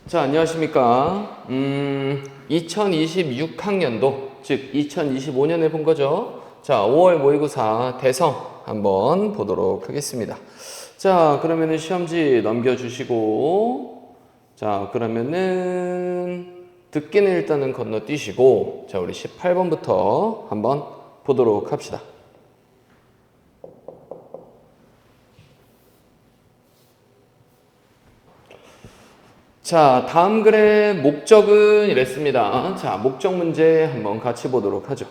자, 안녕하십니까. 2026학년도, 즉 2025년에 본 거죠. 자, 5월 모의고사 대성 한번 보도록 하겠습니다. 자, 그러면은 시험지 넘겨주시고, 자, 그러면은 듣기는 일단은 건너뛰시고, 자, 우리 18번부터 한번 보도록 합시다. 자, 다음 글의 목적은 이랬습니다. 자, 목적 문제 한번 같이 보도록 하죠.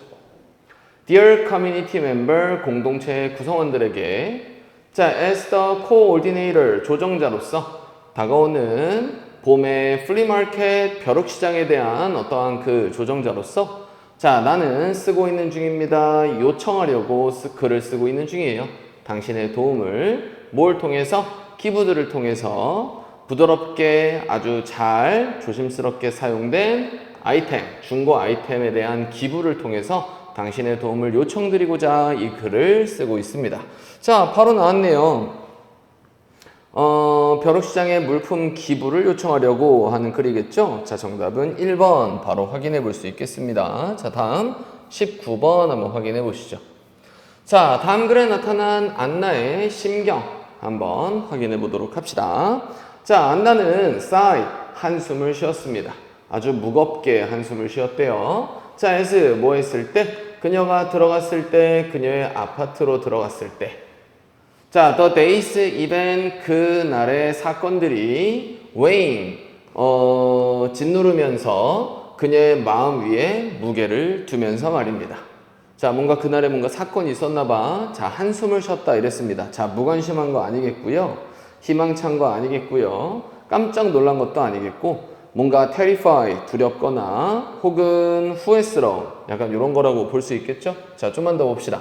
Dear community member, 공동체 구성원들에게, 자, as the coordinator, 조정자로서 다가오는 봄의 플리마켓 벼룩시장에 대한 어떠한 그 조정자로서, 자, 나는 쓰고 있는 중입니다. 요청하려고 글을 쓰고 있는 중이에요. 당신의 도움을 뭘 통해서? 기부들을 통해서 부드럽게 아주 잘 조심스럽게 사용된 아이템, 중고 아이템에 대한 기부를 통해서 당신의 도움을 요청드리고자 이 글을 쓰고 있습니다. 자, 바로 나왔네요. 벼룩시장에 물품 기부를 요청하려고 하는 글이겠죠? 자, 정답은 1번 바로 확인해 볼 수 있겠습니다. 자, 다음 19번 한번 확인해 보시죠. 자, 다음 글에 나타난 안나의 심경 한번 확인해 보도록 합시다. 자, 안나는 sigh, 한숨을 쉬었습니다. 아주 무겁게 한숨을 쉬었대요. 자, as 뭐 했을 때? 그녀가 들어갔을 때, 그녀의 아파트로 들어갔을 때. 자, the days event, 그날의 사건들이 weighing, 짓누르면서 그녀의 마음 위에 무게를 두면서 말입니다. 자, 뭔가 그날에 뭔가 사건이 있었나 봐. 자, 한숨을 쉬었다 이랬습니다. 자, 무관심한 거 아니겠고요. 희망찬 거 아니겠고요. 깜짝 놀란 것도 아니겠고 뭔가 terrify, 두렵거나 혹은 후회스러운 약간 이런 거라고 볼 수 있겠죠? 자, 좀만 더 봅시다.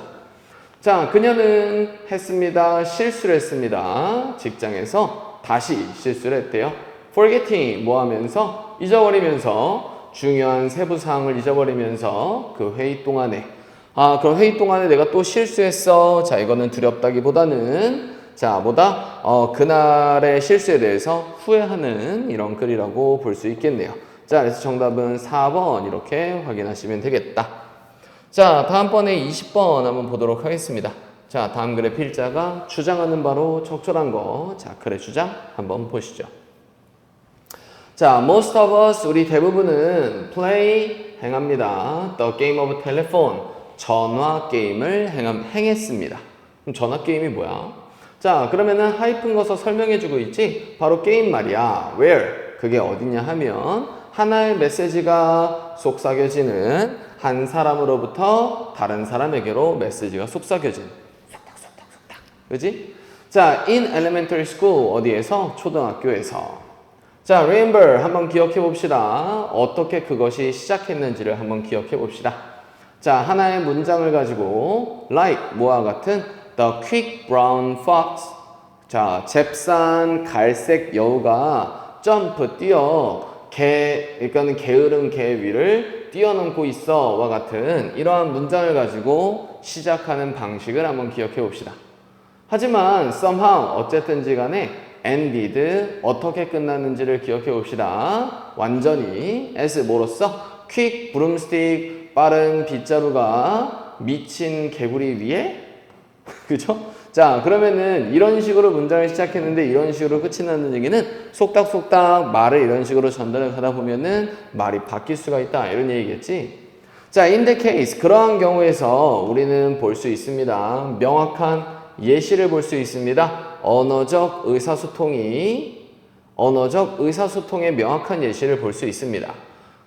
자, 그녀는 했습니다. 실수를 했습니다. 직장에서 다시 실수를 했대요. forgetting, 뭐 하면서? 잊어버리면서 중요한 세부사항을 잊어버리면서 그 회의 동안에 그럼 회의 동안에 내가 또 실수했어. 자, 이거는 두렵다기보다는 자, 그날의 실수에 대해서 후회하는 이런 글이라고 볼 수 있겠네요. 자, 그래서 정답은 4번 이렇게 확인하시면 되겠다. 자, 다음번에 20번 한번 보도록 하겠습니다. 자, 다음 글의 필자가 주장하는 바로 적절한 거. 자, 글의 주장 한번 보시죠. 자, most of us, 우리 대부분은 play, 행합니다. The game of telephone, 전화 게임을 행했습니다. 그럼 전화 게임이 뭐야? 자, 그러면은 하이픈 거서 설명해주고 있지? 바로 게임 말이야. Where? 그게 어디냐 하면 하나의 메시지가 속삭여지는 한 사람으로부터 다른 사람에게로 메시지가 속삭여지는 속닥속닥속닥. 그지? 자, in elementary school 어디에서? 초등학교에서. 자, remember 한번 기억해 봅시다. 어떻게 그것이 시작했는지를 한번 기억해 봅시다. 자, 하나의 문장을 가지고 like 뭐와 같은 The quick brown fox. 자, 잽싼 갈색 여우가 점프 뛰어 그러니까는 게으른 개 위를 뛰어넘고 있어와 같은 이러한 문장을 가지고 시작하는 방식을 한번 기억해 봅시다. 하지만 somehow 어쨌든지 간에 ended 어떻게 끝났는지를 기억해 봅시다. 완전히 as 뭐로써 quick broomstick 빠른 빗자루가 미친 개구리 위에 그죠? 자, 그러면은 이런 식으로 문장을 시작했는데 이런 식으로 끝이 나는 얘기는 속닥속닥 말을 이런 식으로 전달을 하다 보면은 말이 바뀔 수가 있다 이런 얘기겠지. 자, in the case 그러한 경우에서 우리는 볼 수 있습니다. 명확한 예시를 볼 수 있습니다. 언어적 의사소통의 명확한 예시를 볼 수 있습니다.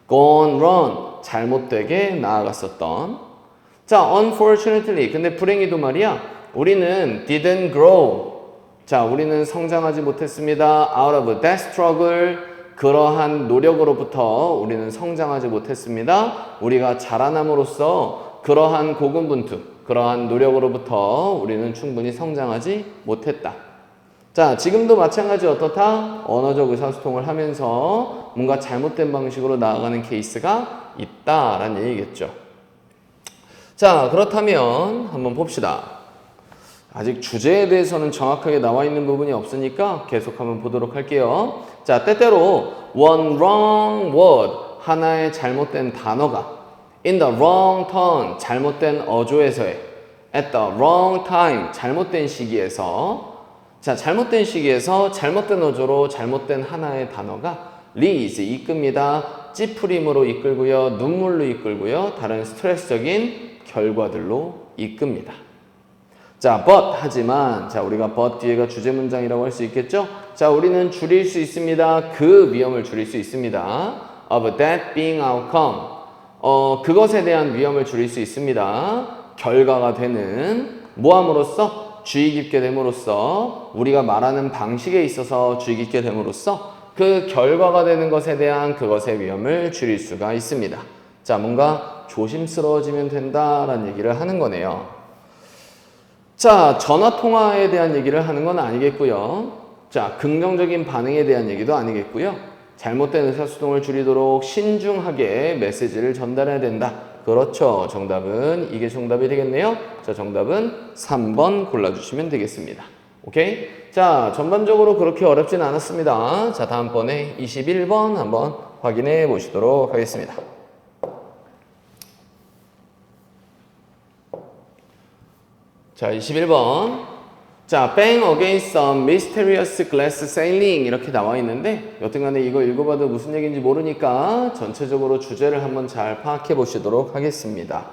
gone wrong 잘못되게 나아갔었던. 자, unfortunately 근데 불행히도 말이야. 우리는 didn't grow. 자, 우리는 성장하지 못했습니다. out of that struggle. 그러한 노력으로부터 우리는 성장하지 못했습니다. 우리가 자라남으로써 그러한 고군분투, 그러한 노력으로부터 우리는 충분히 성장하지 못했다. 자, 지금도 마찬가지 어떻다? 언어적 의사소통을 하면서 뭔가 잘못된 방식으로 나아가는 케이스가 있다라는 얘기겠죠. 자, 그렇다면 한번 봅시다. 아직 주제에 대해서는 정확하게 나와 있는 부분이 없으니까 계속 한번 보도록 할게요. 자, 때때로 one wrong word, 하나의 잘못된 단어가 in the wrong turn, 잘못된 어조에서의 at the wrong time, 잘못된 시기에서 자, 잘못된 시기에서 잘못된 어조로 잘못된 하나의 단어가 leads, 이끕니다. 찌푸림으로 이끌고요. 눈물로 이끌고요. 다른 스트레스적인 결과들로 이끕니다. 자, but, 하지만, 자, 우리가 but 뒤에가 주제 문장이라고 할 수 있겠죠? 자, 우리는 줄일 수 있습니다. 그 위험을 줄일 수 있습니다. of that being outcome. 그것에 대한 위험을 줄일 수 있습니다. 결과가 되는, 뭐함으로써? 주의 깊게 됨으로써, 우리가 말하는 방식에 있어서 주의 깊게 됨으로써 그 결과가 되는 것에 대한 그것의 위험을 줄일 수가 있습니다. 자, 뭔가 조심스러워지면 된다라는 얘기를 하는 거네요. 자, 전화통화에 대한 얘기를 하는 건 아니겠고요. 자, 긍정적인 반응에 대한 얘기도 아니겠고요. 잘못된 의사소통을 줄이도록 신중하게 메시지를 전달해야 된다. 그렇죠. 정답은 이게 정답이 되겠네요. 자, 정답은 3번 골라주시면 되겠습니다. 오케이? 자, 전반적으로 그렇게 어렵진 않았습니다. 자, 다음번에 21번 한번 확인해 보시도록 하겠습니다. 자, 21번. 자, bang against some mysterious glass ceiling 이렇게 나와 있는데 여튼간에 이거 읽어봐도 무슨 얘기인지 모르니까 전체적으로 주제를 한번 잘 파악해 보시도록 하겠습니다.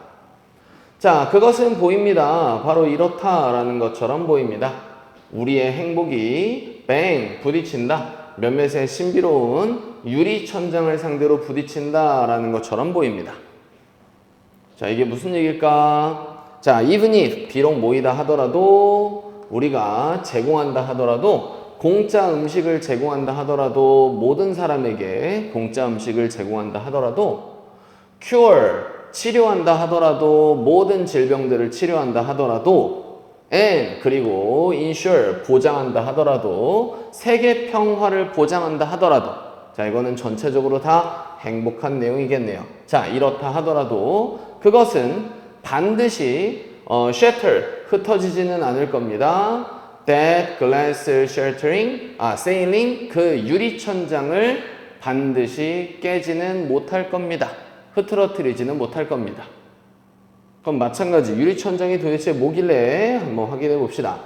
자, 그것은 보입니다. 바로 이렇다라는 것처럼 보입니다. 우리의 행복이 bang, 부딪힌다. 몇몇의 신비로운 유리천장을 상대로 부딪힌다라는 것처럼 보입니다. 자, 이게 무슨 얘기일까? 자, even if, 비록 모이다 하더라도, 우리가 제공한다 하더라도, 공짜 음식을 제공한다 하더라도, 모든 사람에게 공짜 음식을 제공한다 하더라도, cure, 치료한다 하더라도, 모든 질병들을 치료한다 하더라도, and, 그리고 insure, 보장한다 하더라도, 세계 평화를 보장한다 하더라도, 자, 이거는 전체적으로 다 행복한 내용이겠네요. 자, 이렇다 하더라도, 그것은 반드시 shatter, 흩어지지는 않을 겁니다. That glass ceiling, 그 유리천장을 반드시 깨지는 못할 겁니다. 흐트러뜨리지는 못할 겁니다. 그럼 마찬가지 유리천장이 도대체 뭐길래 한번 확인해 봅시다.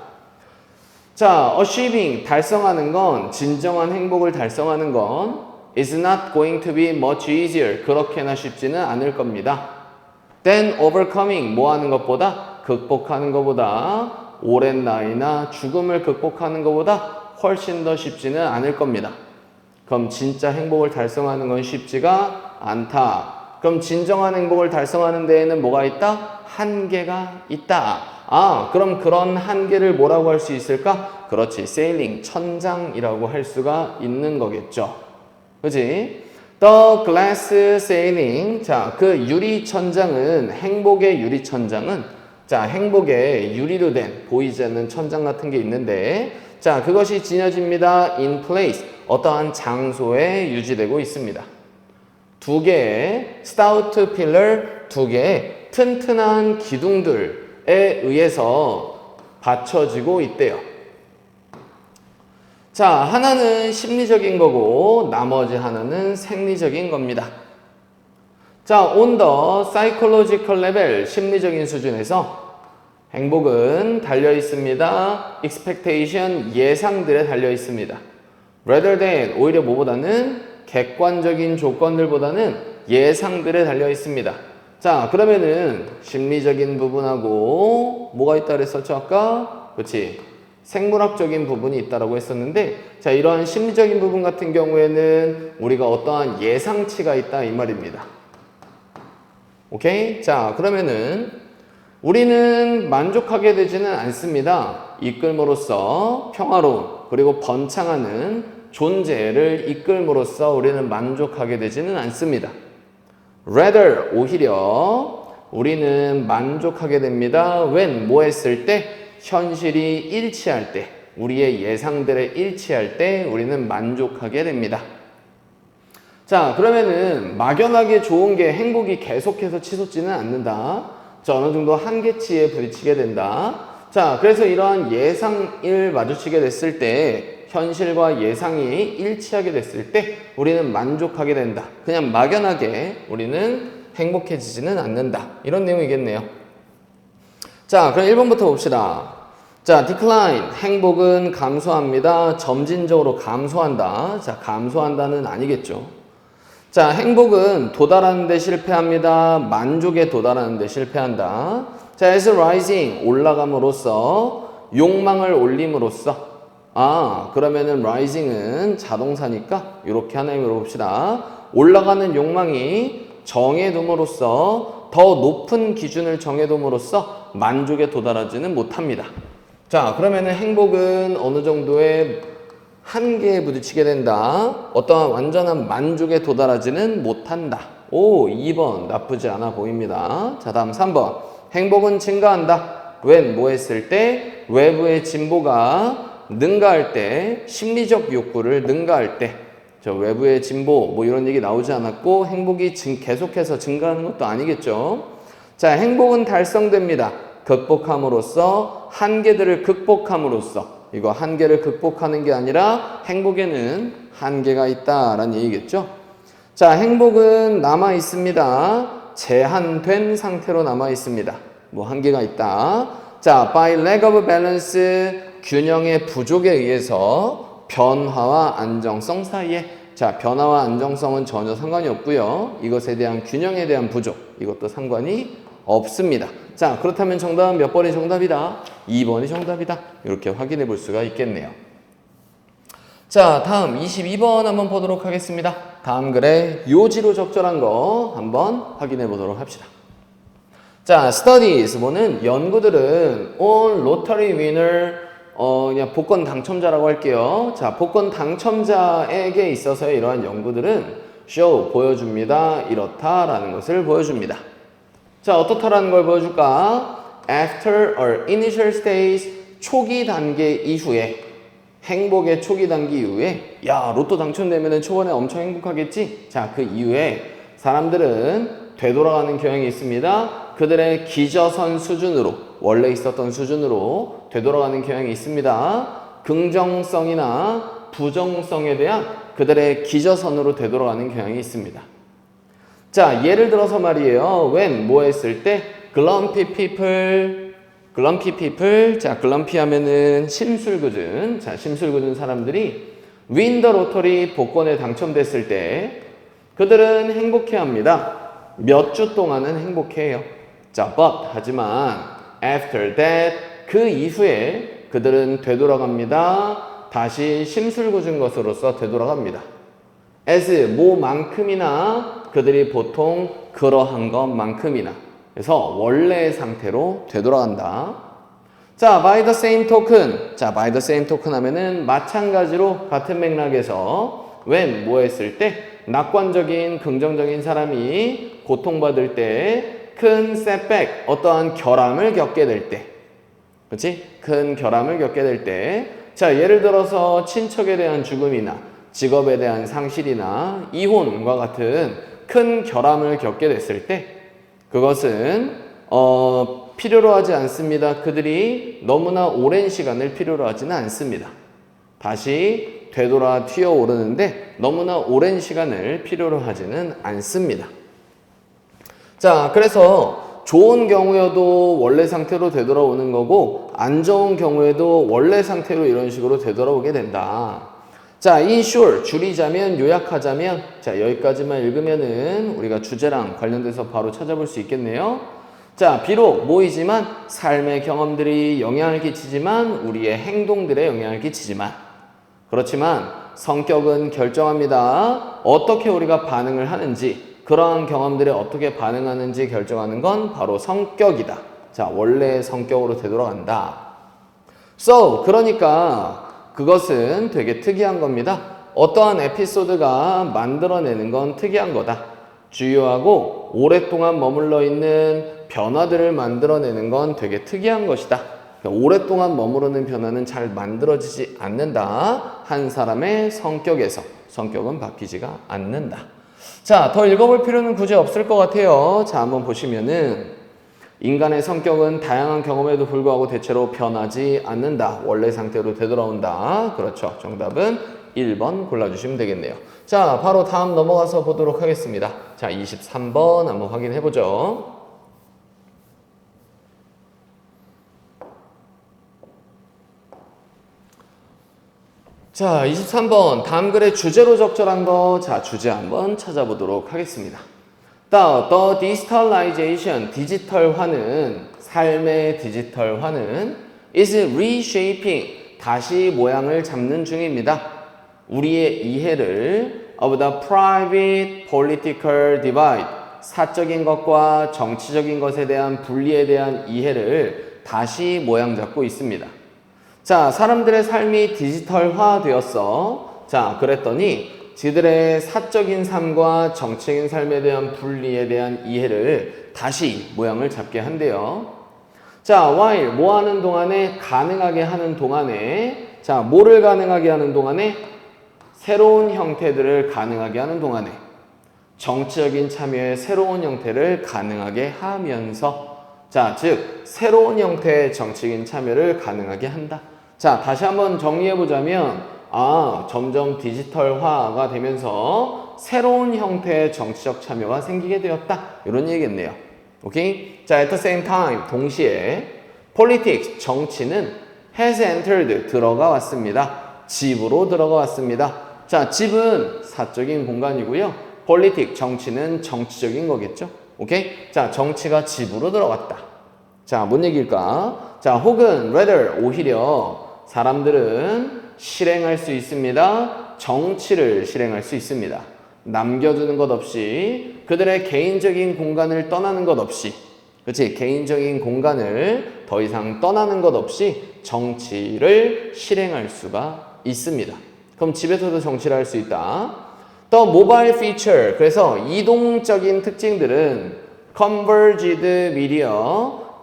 자, achieving, 달성하는 건, 진정한 행복을 달성하는 건 is not going to be much easier, 그렇게나 쉽지는 않을 겁니다. Then overcoming, 뭐 하는 것보다? 극복하는 것보다, 오랜 나이나 죽음을 극복하는 것보다 훨씬 더 쉽지는 않을 겁니다. 그럼 진짜 행복을 달성하는 건 쉽지가 않다. 그럼 진정한 행복을 달성하는 데에는 뭐가 있다? 한계가 있다. 아, 그럼 그런 한계를 뭐라고 할 수 있을까? 그렇지, 세일링, 천장이라고 할 수가 있는 거겠죠. 그치? The glass ceiling. 자, 그 유리천장은, 행복의 유리천장은, 자, 행복의 유리로 된 보이지 않는 천장 같은 게 있는데, 자, 그것이 지녀집니다. In place. 어떠한 장소에 유지되고 있습니다. 두 개의 stout pillar, 두 개의 튼튼한 기둥들에 의해서 받쳐지고 있대요. 자, 하나는 심리적인 거고 나머지 하나는 생리적인 겁니다. 자, on the psychological level, 심리적인 수준에서 행복은 달려 있습니다. expectation, 예상들에 달려 있습니다. rather than, 오히려 뭐보다는 객관적인 조건들보다는 예상들에 달려 있습니다. 자, 그러면은 심리적인 부분하고 뭐가 있다 그랬었죠 아까? 그렇지, 생물학적인 부분이 있다라고 했었는데, 자, 이러한 심리적인 부분 같은 경우에는 우리가 어떠한 예상치가 있다 이 말입니다. 오케이? 자, 그러면은 우리는 만족하게 되지는 않습니다. 이끌므로써 평화로운, 그리고 번창하는 존재를 이끌므로써 우리는 만족하게 되지는 않습니다. rather, 오히려 우리는 만족하게 됩니다. when, 뭐 했을 때? 현실이 일치할 때, 우리의 예상들에 일치할 때 우리는 만족하게 됩니다. 자, 그러면은 막연하게 좋은 게 행복이 계속해서 치솟지는 않는다. 자, 어느 정도 한계치에 부딪히게 된다. 자, 그래서 이러한 예상을 마주치게 됐을 때 현실과 예상이 일치하게 됐을 때 우리는 만족하게 된다. 그냥 막연하게 우리는 행복해지지는 않는다. 이런 내용이겠네요. 자, 그럼 1번부터 봅시다. 자, decline. 행복은 감소합니다. 점진적으로 감소한다. 자, 감소한다는 아니겠죠. 자, 행복은 도달하는 데 실패합니다. 만족에 도달하는 데 실패한다. 자, as rising. 올라감으로써 욕망을 올림으로써 그러면은 rising은 자동사니까 이렇게 하나를 물어봅시다. 올라가는 욕망이 정해둠으로써 더 높은 기준을 정해둠으로써 만족에 도달하지는 못합니다. 자, 그러면은 행복은 어느 정도의 한계에 부딪히게 된다. 어떠한 완전한 만족에 도달하지는 못한다. 오, 2번 나쁘지 않아 보입니다. 자, 다음 3번. 행복은 증가한다. when 뭐 했을 때? 외부의 진보가 능가할 때, 심리적 욕구를 능가할 때. 저 외부의 진보 뭐 이런 얘기 나오지 않았고 행복이 계속해서 증가하는 것도 아니겠죠. 자, 행복은 달성됩니다. 극복함으로써, 한계들을 극복함으로써. 이거 한계를 극복하는 게 아니라 행복에는 한계가 있다라는 얘기겠죠. 자, 행복은 남아 있습니다. 제한된 상태로 남아 있습니다. 뭐 한계가 있다. 자, by lack of balance, 균형의 부족에 의해서 변화와 안정성 사이에, 자, 변화와 안정성은 전혀 상관이 없고요. 이것에 대한 균형에 대한 부족, 이것도 상관이 없습니다. 자, 그렇다면 정답은 몇 번이 정답이다? 2번이 정답이다. 이렇게 확인해 볼 수가 있겠네요. 자, 다음 22번 한번 보도록 하겠습니다. 다음 글에 요지로 적절한 거 한번 확인해 보도록 합시다. 자, studies 뭐는 연구들은 on lottery winner 그냥 복권 당첨자라고 할게요. 자, 복권 당첨자에게 있어서의 이러한 연구들은 show 보여줍니다. 이렇다라는 것을 보여줍니다. 자, 어떻다라는 걸 보여줄까? After or initial stage, 초기 단계 이후에, 행복의 초기 단계 이후에, 야, 로또 당첨되면 초반에 엄청 행복하겠지? 자, 그 이후에 사람들은 되돌아가는 경향이 있습니다. 그들의 기저선 수준으로, 원래 있었던 수준으로 되돌아가는 경향이 있습니다. 긍정성이나 부정성에 대한 그들의 기저선으로 되돌아가는 경향이 있습니다. 자, 예를 들어서 말이에요. when 뭐 했을 때 grumpy people, 자, grumpy 하면은 심술궂은, 자, 심술궂은 사람들이 win the lottery, 복권에 당첨됐을 때 그들은 행복해합니다. 몇 주 동안은 행복해해요. 자, but 하지만 after that, 그 이후에 그들은 되돌아갑니다. 다시 심술궂은 것으로서 되돌아갑니다. as 뭐만큼이나, 그들이 보통 그러한 것만큼이나, 그래서 원래의 상태로 되돌아간다. 자, by the same token. 자, by the same token 하면은 마찬가지로 같은 맥락에서 when 뭐 했을 때 낙관적인 긍정적인 사람이 고통받을 때 큰 setback, 어떠한 결함을 겪게 될 때, 그렇지? 큰 결함을 겪게 될 때, 자, 예를 들어서 친척에 대한 죽음이나 직업에 대한 상실이나 이혼과 같은 큰 결함을 겪게 됐을 때 그것은 필요로 하지 않습니다. 그들이 너무나 오랜 시간을 필요로 하지는 않습니다. 다시 되돌아 튀어오르는데 너무나 오랜 시간을 필요로 하지는 않습니다. 자, 그래서 좋은 경우여도 원래 상태로 되돌아오는 거고 안 좋은 경우에도 원래 상태로 이런 식으로 되돌아오게 된다. 자, in short, 줄이자면, 요약하자면, 자, 여기까지만 읽으면은 우리가 주제랑 관련돼서 바로 찾아볼 수 있겠네요. 자, 비록 모이지만 삶의 경험들이 영향을 끼치지만, 우리의 행동들에 영향을 끼치지만, 그렇지만 성격은 결정합니다. 어떻게 우리가 반응을 하는지, 그러한 경험들에 어떻게 반응하는지 결정하는 건 바로 성격이다. 자, 원래의 성격으로 되돌아간다. So, 그러니까 그것은 되게 특이한 겁니다. 어떠한 에피소드가 만들어내는 건 특이한 거다. 주요하고 오랫동안 머물러 있는 변화들을 만들어내는 건 되게 특이한 것이다. 그러니까 오랫동안 머무르는 변화는 잘 만들어지지 않는다. 한 사람의 성격에서. 성격은 바뀌지가 않는다. 자, 더 읽어볼 필요는 굳이 없을 것 같아요. 자, 한번 보시면은 인간의 성격은 다양한 경험에도 불구하고 대체로 변하지 않는다. 원래 상태로 되돌아온다. 그렇죠. 정답은 1번 골라주시면 되겠네요. 자, 바로 다음 넘어가서 보도록 하겠습니다. 자, 23번 한번 확인해 보죠. 자, 23번 다음 글의 주제로 적절한 거, 자, 주제 한번 찾아보도록 하겠습니다. The digitalization, 디지털화는, 삶의 디지털화는 is reshaping, 다시 모양을 잡는 중입니다. 우리의 이해를 of the private political divide, 사적인 것과 정치적인 것에 대한 분리에 대한 이해를 다시 모양 잡고 있습니다. 자, 사람들의 삶이 디지털화 되었어. 자, 그랬더니 지들의 사적인 삶과 정치적인 삶에 대한 분리에 대한 이해를 다시 모양을 잡게 한대요. 자, while 뭐 하는 동안에, 가능하게 하는 동안에, 자, 뭐를 가능하게 하는 동안에, 새로운 형태들을 가능하게 하는 동안에, 정치적인 참여의 새로운 형태를 가능하게 하면서, 자, 즉 새로운 형태의 정치적인 참여를 가능하게 한다. 자, 다시 한번 정리해 보자면, 점점 디지털화가 되면서 새로운 형태의 정치적 참여가 생기게 되었다. 이런 얘기겠네요. 오케이? 자, at the same time, 동시에 politics, 정치는 has entered, 들어가 왔습니다. 집으로 들어가 왔습니다. 자, 집은 사적인 공간이고요. politics, 정치는 정치적인 거겠죠. 오케이? 자, 정치가 집으로 들어갔다. 자, 뭔 얘기일까? 자, 혹은 rather, 오히려 사람들은 실행할 수 있습니다. 정치를 실행할 수 있습니다. 남겨두는 것 없이, 그들의 개인적인 공간을 떠나는 것 없이, 그렇지? 개인적인 공간을 더 이상 떠나는 것 없이 정치를 실행할 수가 있습니다. 그럼 집에서도 정치를 할 수 있다. 또 모바일 피처, 그래서 이동적인 특징들은 converged media,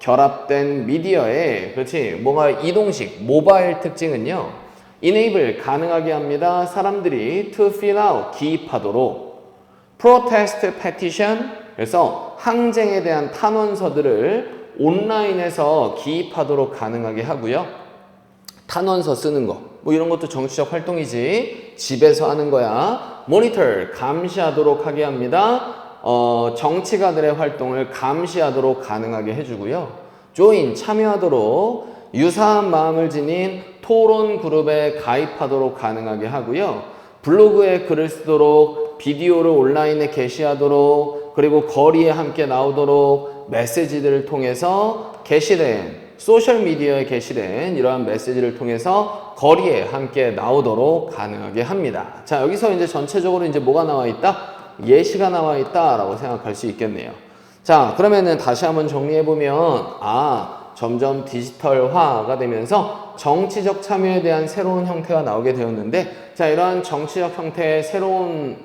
결합된 미디어에, 그렇지? 뭔가 이동식, 모바일 특징은요, enable, 가능하게 합니다. 사람들이 to fill out, 기입하도록, protest petition, 그래서 항쟁에 대한 탄원서들을 온라인에서 기입하도록 가능하게 하고요. 탄원서 쓰는 거, 뭐 이런 것도 정치적 활동이지. 집에서 하는 거야. monitor, 감시하도록 하게 합니다. 정치가들의 활동을 감시하도록 가능하게 해주고요. join, 참여하도록, 유사한 마음을 지닌 토론 그룹에 가입하도록 가능하게 하고요. 블로그에 글을 쓰도록, 비디오를 온라인에 게시하도록, 그리고 거리에 함께 나오도록 메시지들을 통해서 게시된, 소셜미디어에 게시된 이러한 메시지를 통해서 거리에 함께 나오도록 가능하게 합니다. 자, 여기서 이제 전체적으로 이제 뭐가 나와 있다? 예시가 나와 있다라고 생각할 수 있겠네요. 자, 그러면은 다시 한번 정리해보면, 점점 디지털화가 되면서 정치적 참여에 대한 새로운 형태가 나오게 되었는데, 자, 이러한 정치적 형태의 새로운,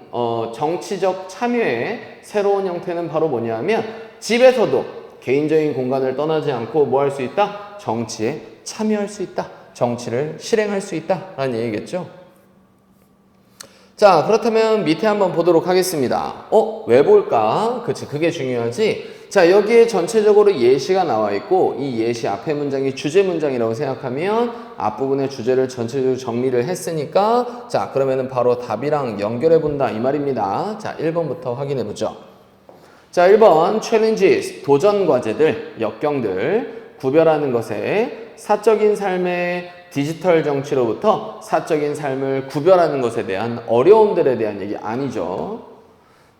정치적 참여의 새로운 형태는 바로 뭐냐면, 집에서도 개인적인 공간을 떠나지 않고 뭐 할 수 있다? 정치에 참여할 수 있다. 정치를 실행할 수 있다. 라는 얘기겠죠. 자, 그렇다면 밑에 한번 보도록 하겠습니다. 왜 볼까? 그치, 그게 중요하지. 자, 여기에 전체적으로 예시가 나와 있고, 이 예시 앞에 문장이 주제 문장이라고 생각하면 앞부분의 주제를 전체적으로 정리를 했으니까, 자, 그러면은 바로 답이랑 연결해 본다 이 말입니다. 자, 1번부터 확인해 보죠. 자, 1번 challenges, 도전 과제들, 역경들, 구별하는 것에 사적인 삶의 디지털 정치로부터 사적인 삶을 구별하는 것에 대한 어려움들에 대한 얘기 아니죠.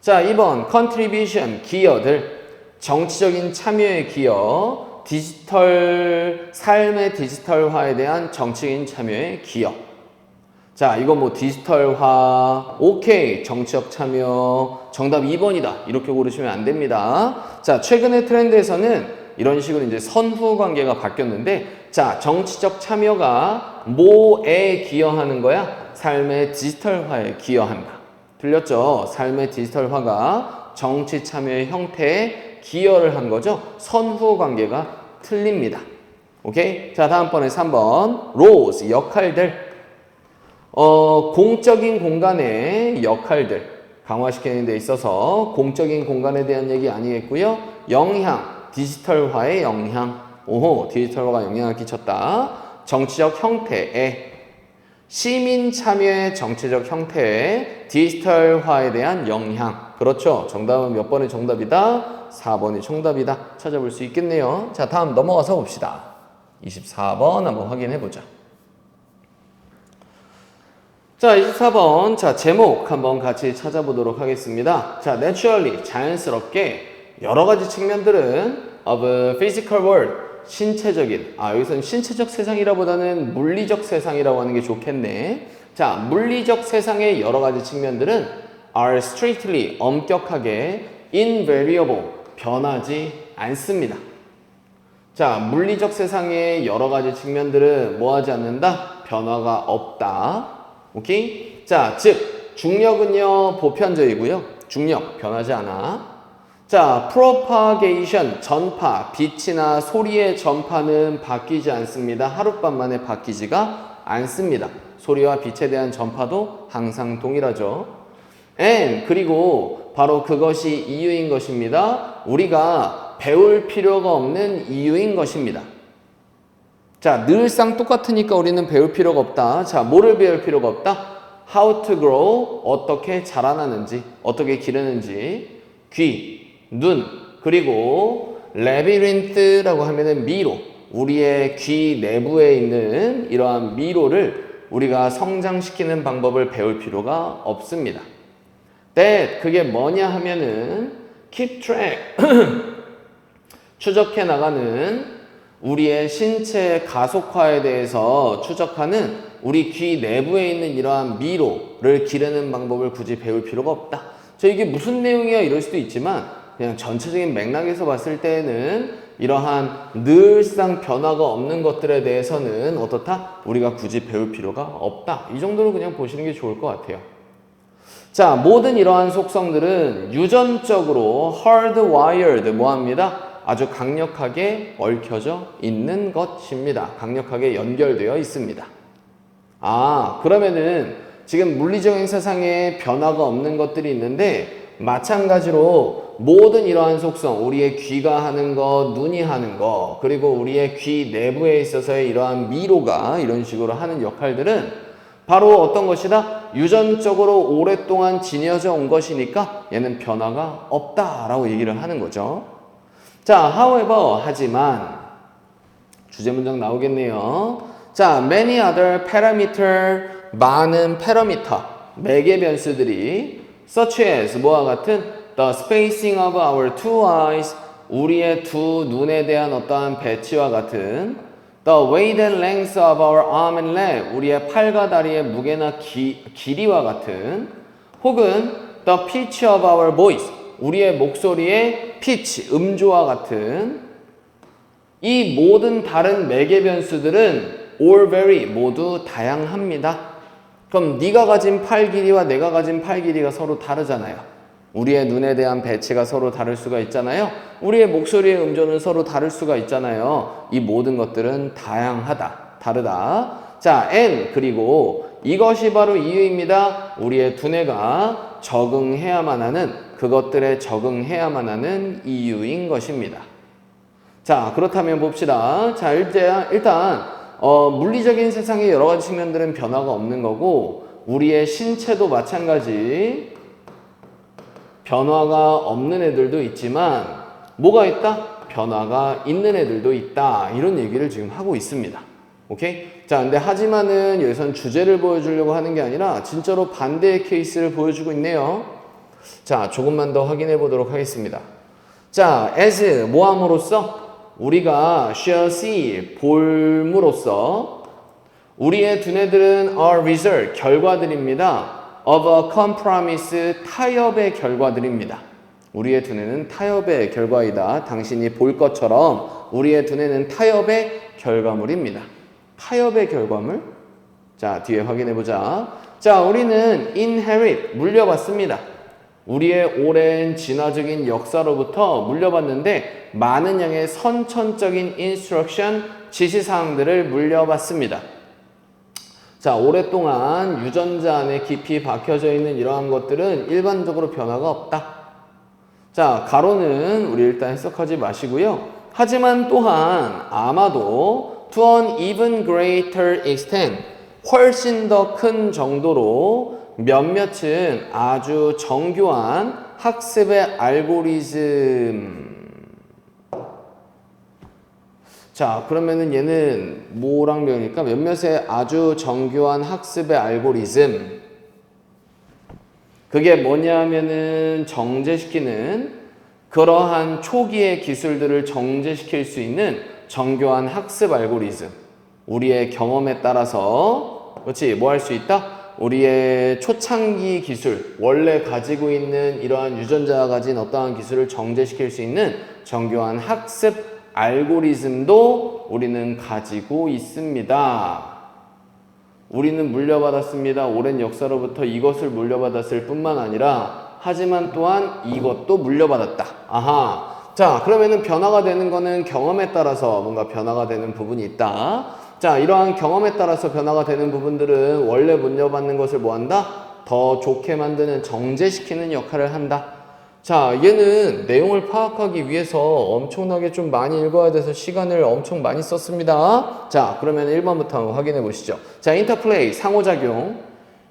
자, 2번 contribution, 기여들, 정치적인 참여의 기여, 삶의 디지털화에 대한 정치인 참여의 기여. 자, 이거 뭐 디지털화, 오케이, 정치적 참여, 정답 2번이다. 이렇게 고르시면 안 됩니다. 자, 최근의 트렌드에서는 이런 식으로 이제 선후 관계가 바뀌었는데, 자, 정치적 참여가 뭐에 기여하는 거야? 삶의 디지털화에 기여한다. 틀렸죠? 삶의 디지털화가 정치 참여의 형태에 기여를 한 거죠. 선후 관계가 틀립니다. 오케이? 자, 다음번에 3번 roles, 역할들. 공적인 공간의 역할들 강화시키는 데 있어서 공적인 공간에 대한 얘기 아니겠고요. 영향, 디지털화의 영향. 오호, 디지털화가 영향을 끼쳤다. 정치적 형태에, 시민 참여의 정치적 형태에 디지털화에 대한 영향. 그렇죠. 정답은 몇 번이 정답이다? 4번이 정답이다. 찾아볼 수 있겠네요. 자, 다음 넘어가서 봅시다. 24번 한번 확인해 보자. 자, 24번. 자, 제목 한번 같이 찾아보도록 하겠습니다. 자, naturally, 자연스럽게 여러 가지 측면들은 of physical world, 신체적인, 여기서는 신체적 세상이라보다는 물리적 세상이라고 하는 게 좋겠네. 자, 물리적 세상의 여러 가지 측면들은 are strictly, 엄격하게 invariable, 변하지 않습니다. 자, 물리적 세상의 여러 가지 측면들은 뭐 하지 않는다? 변화가 없다. 오케이? 자, 즉 중력은요 보편적이고요. 중력 변하지 않아. 자, propagation, 전파, 빛이나 소리의 전파는 바뀌지 않습니다. 하룻밤 만에 바뀌지가 않습니다. 소리와 빛에 대한 전파도 항상 동일하죠. and 그리고 바로 그것이 이유인 것입니다. 우리가 배울 필요가 없는 이유인 것입니다. 자, 늘상 똑같으니까 우리는 배울 필요가 없다. 자, 뭐를 배울 필요가 없다? How to grow, 어떻게 자라나는지, 어떻게 기르는지. 귀, 눈, 그리고 labyrinth라고 하면은 미로, 우리의 귀 내부에 있는 이러한 미로를 우리가 성장시키는 방법을 배울 필요가 없습니다. that, 그게 뭐냐 하면은 keep track, 추적해 나가는 우리의 신체 가속화에 대해서 추적하는 우리 귀 내부에 있는 이러한 미로를 기르는 방법을 굳이 배울 필요가 없다. 이게 무슨 내용이야 이럴 수도 있지만 그냥 전체적인 맥락에서 봤을 때는 이러한 늘상 변화가 없는 것들에 대해서는 어떻다? 우리가 굳이 배울 필요가 없다. 이 정도로 그냥 보시는 게 좋을 것 같아요. 자, 모든 이러한 속성들은 유전적으로 hardwired 뭐합니다? 아주 강력하게 얽혀져 있는 것입니다. 강력하게 연결되어 있습니다. 그러면은 지금 물리적인 세상에 변화가 없는 것들이 있는데 마찬가지로 모든 이러한 속성, 우리의 귀가 하는 것, 눈이 하는 것, 그리고 우리의 귀 내부에 있어서의 이러한 미로가 이런 식으로 하는 역할들은 바로 어떤 것이다? 유전적으로 오랫동안 지녀져 온 것이니까 얘는 변화가 없다라고 얘기를 하는 거죠. 자, however, 하지만 주제 문장 나오겠네요. 자, many other parameter, 많은 패러미터, 매개 변수들이 such as 뭐와 같은 the spacing of our two eyes, 우리의 두 눈에 대한 어떠한 배치와 같은 the weight and length of our arm and leg, 우리의 팔과 다리의 무게나 길이와 같은 혹은 the pitch of our voice, 우리의 목소리의 pitch, 음조와 같은 이 모든 다른 매개 변수들은 all vary, 모두 다양합니다. 그럼 네가 가진 팔 길이와 내가 가진 팔 길이가 서로 다르잖아요. 우리의 눈에 대한 배치가 서로 다를 수가 있잖아요. 우리의 목소리의 음조는 서로 다를 수가 있잖아요. 이 모든 것들은 다양하다, 다르다. 자, and 그리고 이것이 바로 이유입니다. 우리의 두뇌가 적응해야만 하는, 그것들에 적응해야만 하는 이유인 것입니다. 자, 그렇다면 봅시다. 자, 일단 물리적인 세상의 여러 가지 측면들은 변화가 없는 거고 우리의 신체도 마찬가지 변화가 없는 애들도 있지만 뭐가 있다? 변화가 있는 애들도 있다. 이런 얘기를 지금 하고 있습니다. 오케이? 자, 근데 하지만은 여기선 주제를 보여주려고 하는 게 아니라 진짜로 반대의 케이스를 보여주고 있네요. 자, 조금만 더 확인해 보도록 하겠습니다. 자, as 뭐함으로써? 우리가 shall see, 볼므로써 우리의 두뇌들은 are result, 결과들입니다. of a compromise, 타협의 결과들입니다. 우리의 두뇌는 타협의 결과이다. 당신이 볼 것처럼 우리의 두뇌는 타협의 결과물입니다. 타협의 결과물? 자, 뒤에 확인해 보자. 자, 우리는 inherit, 물려받습니다. 우리의 오랜 진화적인 역사로부터 물려받는데 많은 양의 선천적인 instruction, 지시사항들을 물려받습니다. 자, 오랫동안 유전자 안에 깊이 박혀져 있는 이러한 것들은 일반적으로 변화가 없다. 자, 가로는 우리 일단 해석하지 마시고요. 하지만 또한 아마도 to an even greater extent 훨씬 더 큰 정도로 몇몇은 아주 정교한 학습의 알고리즘. 자, 그러면은 얘는 뭐랑 배우니까 몇몇의 아주 정교한 학습의 알고리즘. 그게 뭐냐면은 정제시키는 그러한 초기의 기술들을 정제시킬 수 있는 정교한 학습 알고리즘. 우리의 경험에 따라서, 그렇지, 뭐 할 수 있다? 우리의 초창기 기술, 원래 가지고 있는 이러한 유전자가 가진 어떠한 기술을 정제시킬 수 있는 정교한 학습 알고리즘도 우리는 가지고 있습니다. 우리는 물려받았습니다. 오랜 역사로부터 이것을 물려받았을 뿐만 아니라 하지만 또한 이것도 물려받았다. 아하. 자, 그러면은 변화가 되는 거는 경험에 따라서 뭔가 변화가 되는 부분이 있다. 자, 이러한 경험에 따라서 변화가 되는 부분들은 원래 물려받는 것을 뭐 한다? 더 좋게 만드는, 정제시키는 역할을 한다. 자, 얘는 내용을 파악하기 위해서 엄청나게 좀 많이 읽어야 돼서 시간을 엄청 많이 썼습니다. 자, 그러면 1번부터 한번 확인해 보시죠. 자, 인터플레이, 상호작용,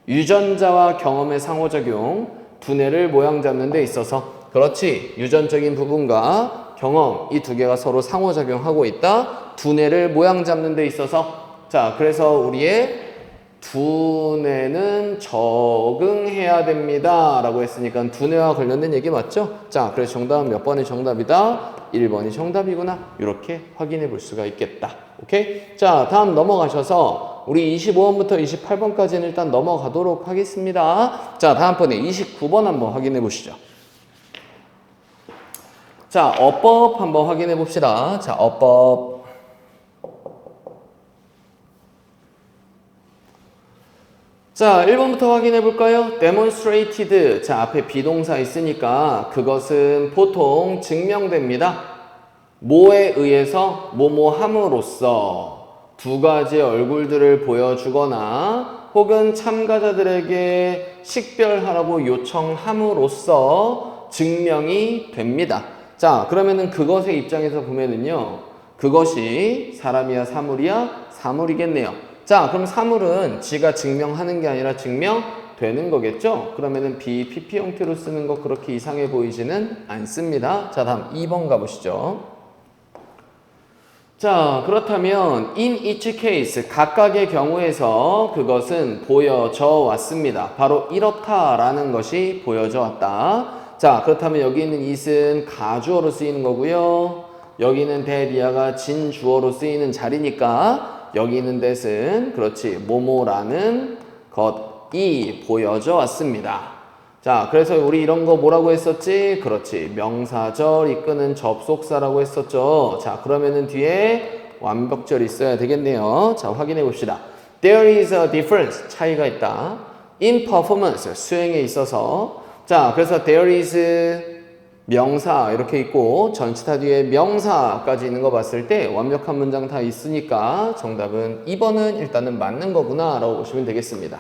유전자와 경험의 상호작용, 두뇌를 모양 잡는 데 있어서, 그렇지, 유전적인 부분과 경험, 이 두 개가 서로 상호작용하고 있다. 두뇌를 모양 잡는 데 있어서, 자, 그래서 우리의 두뇌는 적응해야 됩니다 라고 했으니까 두뇌와 관련된 얘기 맞죠? 자, 그래서 정답은 몇 번이 정답이다? 1번이 정답이구나. 이렇게 확인해 볼 수가 있겠다. 오케이? 자, 다음 넘어가셔서 우리 25번부터 28번까지는 일단 넘어가도록 하겠습니다. 자, 다음번에 29번 한번 확인해 보시죠. 자, 어법 한번 확인해 봅시다. 자, 어법. 자, 1번부터 확인해 볼까요? demonstrated. 자, 앞에 비동사 있으니까 그것은 보통 증명됩니다. 뭐에 의해서? 뭐뭐함으로써 두 가지 얼굴들을 보여주거나 혹은 참가자들에게 식별하라고 요청함으로써 증명이 됩니다. 자, 그러면은 그것의 입장에서 보면은요, 그것이 사람이야 사물이야? 사물이겠네요. 자, 그럼 사물은 지가 증명하는 게 아니라 증명되는 거겠죠? 그러면은 PP 형태로 쓰는 거 그렇게 이상해 보이지는 않습니다. 자, 다음 2번 가보시죠. 자, 그렇다면 in each case, 각각의 경우에서 그것은 보여져 왔습니다. 바로 이렇다라는 것이 보여져 왔다. 자, 그렇다면 여기 있는 it은 가주어로 쓰이는 거고요. 여기는 that이야가 진주어로 쓰이는 자리니까 여기 있는 that은 그렇지, 뭐뭐라는 것이 보여져 왔습니다. 자, 그래서 우리 이런 거 뭐라고 했었지? 그렇지, 명사절 이끄는 접속사라고 했었죠. 자, 그러면은 뒤에 완벽절이 있어야 되겠네요. 자, 확인해 봅시다. There is a difference, 차이가 있다. In performance, 수행에 있어서. 자, 그래서 there is 명사 이렇게 있고 전치사 뒤에 명사까지 있는 거 봤을 때 완벽한 문장 다 있으니까 정답은 2번은 일단은 맞는 거구나 라고 보시면 되겠습니다.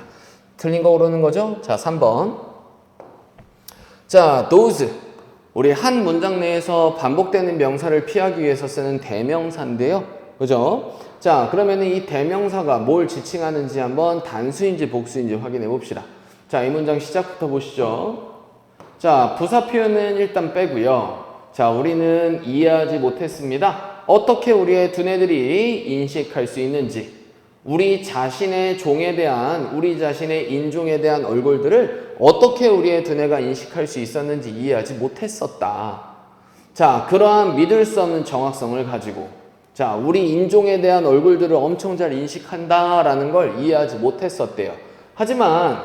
틀린 거 고르는 거죠? 자, 3번. 자, those. 우리 한 문장 내에서 반복되는 명사를 피하기 위해서 쓰는 대명사인데요. 그죠? 자, 그러면 이 대명사가 뭘 지칭하는지 한번 단수인지 복수인지 확인해 봅시다. 자, 이 문장 시작부터 보시죠. 자, 부사 표현은 일단 빼고요. 자, 우리는 이해하지 못했습니다. 어떻게 우리의 두뇌들이 인식할 수 있는지, 우리 자신의 종에 대한, 우리 자신의 인종에 대한 얼굴들을 어떻게 우리의 두뇌가 인식할 수 있었는지 이해하지 못했었다. 자, 그러한 믿을 수 없는 정확성을 가지고, 자, 우리 인종에 대한 얼굴들을 엄청 잘 인식한다라는 걸 이해하지 못했었대요. 하지만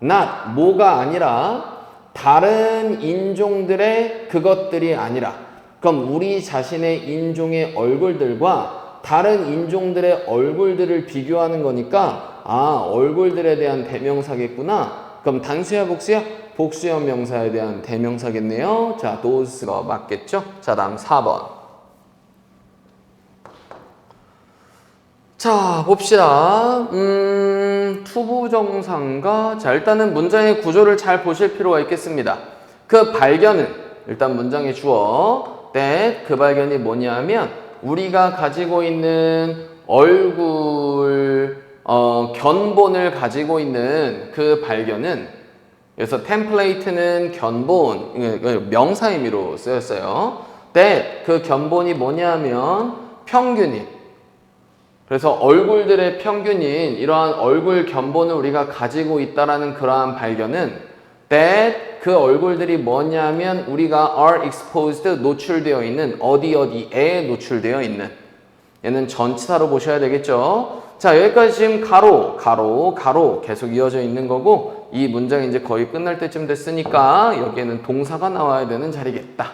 not, 뭐가 아니라 다른 인종들의 그것들이 아니라, 그럼 우리 자신의 인종의 얼굴들과 다른 인종들의 얼굴들을 비교하는 거니까, 아, 얼굴들에 대한 대명사겠구나. 그럼 단수야 복수야? 복수형 명사에 대한 대명사겠네요. 자, those가 맞겠죠? 자, 다음 4번. 자, 봅시다. 투부정사인가? 자, 일단은 문장의 구조를 잘 보실 필요가 있겠습니다. 그 발견은, 일단 문장의 주어 that 그 발견이 뭐냐면 우리가 가지고 있는 얼굴 견본을 가지고 있는 그 발견은 그래서 템플레이트는 견본 명사 의미로 쓰였어요. that 그 견본이 뭐냐면 평균인 그래서 얼굴들의 평균인 이러한 얼굴 견본을 우리가 가지고 있다라는 그러한 발견은 that 그 얼굴들이 뭐냐면 우리가 are exposed 노출되어 있는 어디에 노출되어 있는 얘는 전치사로 보셔야 되겠죠. 자 여기까지 지금 가로 계속 이어져 있는 거고 이 문장이 이제 거의 끝날 때쯤 됐으니까 여기에는 동사가 나와야 되는 자리겠다.